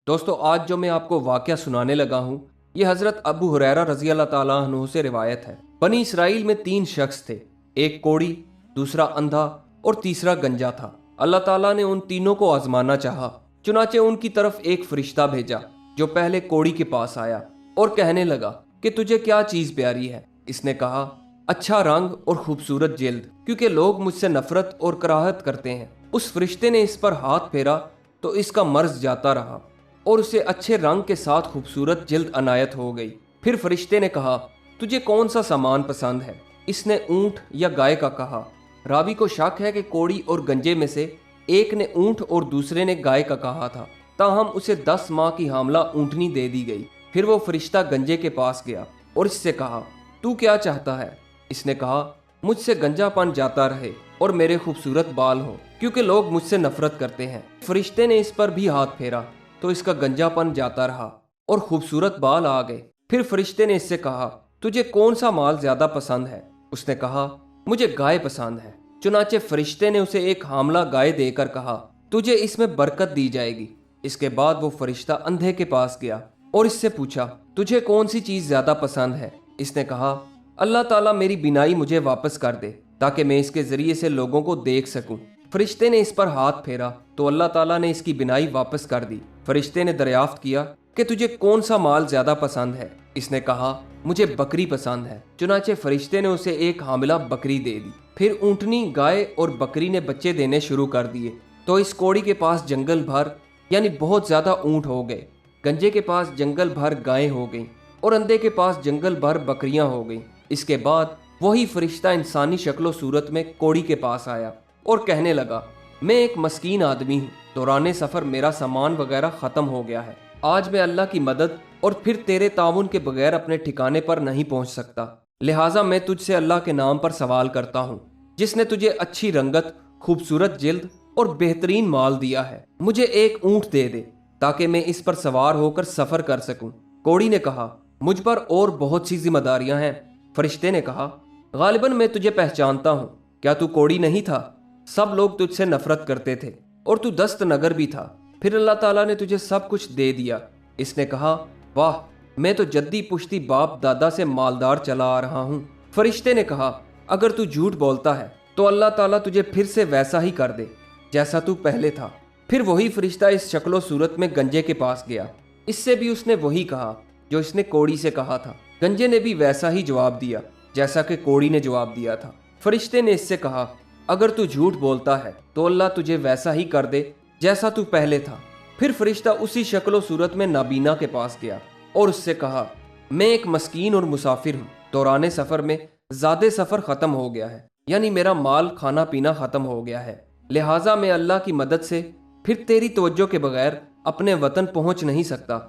दोस्तों आज जो मैं आपको वाकया सुनाने लगा हूँ ये हजरत अबू हुरैरा रजी अल्लाह ताला अन्हु से रिवायत है। बनी इसराइल में 3 शख्स थे, एक कोढ़ी, दूसरा अंधा और तीसरा गंजा था। अल्लाह ताला ने उन तीनों को आजमाना चाहा, चुनाचे उनकी तरफ एक फरिश्ता भेजा जो पहले कोढ़ी के पास आया और कहने लगा कि तुझे क्या चीज प्यारी है। इसने कहा अच्छा रंग और खूबसूरत जिल्द, क्योंकि लोग मुझसे नफरत और कराहत करते हैं। उस फरिश्ते ने इस पर हाथ फेरा तो इसका मर्ज जाता रहा और उसे अच्छे रंग के साथ खूबसूरत जिल्द अनायत हो गई। फिर फरिश्ते ने कहा तुझे कौन सा सामान पसंद है। इसने ऊंट या गाय का कहा। रावी को शक है कि कोढ़ी और गंजे में से एक ने ऊंट और दूसरे ने गाय का कहा था, ताहम उसे 10 माह की हामला ऊंटनी दे दी गई। फिर वो फरिश्ता गंजे के पास गया और इससे कहा तू क्या चाहता है। इसने कहा मुझसे गंजापन जाता रहे और मेरे खूबसूरत बाल हो, क्योंकि लोग मुझसे नफरत करते हैं। फरिश्ते ने इस पर भी हाथ फेरा तो इसका गंजापन जाता रहा और खूबसूरत बाल आ गए। फिर फरिश्ते ने इससे कहा तुझे कौन सा माल ज्यादा पसंद है। उसने कहा मुझे गाय पसंद है। चुनाचे फरिश्ते ने उसे एक हामला गाय देकर कहा तुझे इसमें बरकत दी जाएगी। इसके बाद वो फरिश्ता अंधे के पास गया और इससे पूछा तुझे कौन सी चीज ज्यादा पसंद है। इसने कहा अल्लाह ताला मेरी बिनाई मुझे वापस कर दे ताकि मैं इसके जरिए से लोगों को देख सकूं। फरिश्ते ने इस पर हाथ फेरा तो अल्लाह ताला ने इसकी बिनाई वापस कर दी। फरिश्ते ने दरियाफ्त किया कि तुझे कौन सा माल ज्यादा पसंद है। इसने कहा मुझे बकरी पसंद है। चुनाचे फरिश्ते ने उसे एक हामिला बकरी दे दी। फिर ऊंटनी, गाय और बकरी ने बच्चे देने शुरू कर दिए तो इस कोढ़ी के पास जंगल भर यानी बहुत ज्यादा ऊंट हो गए, गंजे के पास जंगल भर गायें हो गईं और अंधे के पास जंगल भर बकरियां हो गईं। इसके बाद वही फरिश्ता इंसानी शक्लो सूरत में कोढ़ी के पास आया और कहने लगा मैं एक मस्कीन आदमी हूँ, दौराने सफर मेरा सामान वगैरह खत्म हो गया है। आज मैं अल्लाह की मदद और फिर तेरे ताउन के बगैर अपने ठिकाने पर नहीं पहुंच सकता, लिहाजा मैं तुझसे अल्लाह के नाम पर सवाल करता हूँ जिसने तुझे अच्छी रंगत, खूबसूरत जिल्द और बेहतरीन माल दिया है। मुझे एक ऊंट दे दे ताकि मैं इस पर सवार होकर सफर कर सकूं। कोढ़ी ने कहा मुझ पर और बहुत सी जिम्मेदारियां हैं। फरिश्ते ने कहा गालिबन मैं तुझे पहचानता हूँ, क्या तू कोढ़ी नहीं था? सब लोग तुझसे नफरत करते थे और तू दस्त नगर भी था, फिर अल्लाह ताला ने तुझे सब कुछ दे दिया। इसने कहा वाह, मैं तो जद्दी पुश्ती बाप दादा से मालदार चला आ रहा हूँ। फरिश्ते ने कहा अगर तू झूठ बोलता है तो अल्लाह ताला तुझे फिर से वैसा ही कर दे जैसा तू पहले था। फिर वही फरिश्ता इस शक्लो सूरत में गंजे के पास गया। इससे भी उसने वही कहा जो इसने कोढ़ी से कहा था। गंजे ने भी वैसा ही जवाब दिया जैसा कि कोढ़ी ने जवाब दिया था। फरिश्ते ने इससे कहा अगर तू झूठ बोलता है तो अल्लाह तुझे वैसा ही कर दे जैसा तू पहले था। फिर फरिश्ता उसी शक्लो सूरत में नाबीना के पास गया और उससे कहा मैं एक मस्कीन और मुसाफिर हूँ, दौराने सफर में ज़्यादा सफर खत्म हो गया है, यानी मेरा माल खाना पीना खत्म हो गया है, लिहाजा मैं अल्लाह की मदद से फिर तेरी तवज्जो के बगैर अपने वतन पहुंच नहीं सकता।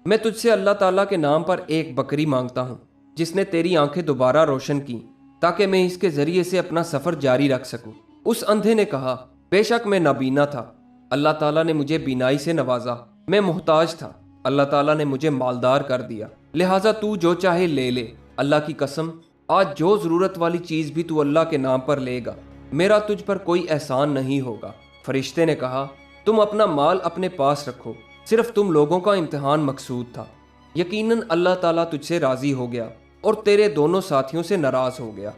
मैं तुझसे अल्लाह ताला के नाम पर एक बकरी मांगता हूँ जिसने तेरी आंखें दोबारा रोशन की ताकि मैं इसके जरिए से अपना सफर जारी रख सकूं। उस अंधे ने कहा बेशक मैं नाबीना था, अल्लाह ताला ने मुझे बीनाई से नवाजा। मैं मोहताज था, अल्लाह ताला ने मुझे मालदार कर दिया, लिहाजा तू जो चाहे ले ले। अल्लाह की कसम आज जो जरूरत वाली चीज भी तू अल्लाह के नाम पर लेगा, मेरा तुझ पर कोई एहसान नहीं होगा। फरिश्ते ने कहा तुम अपना माल अपने पास रखो, सिर्फ तुम लोगों का इम्तिहान मकसूद था। यकीनन अल्लाह ताला तुझसे राजी हो गया और तेरे दोनों साथियों से नाराज हो गया।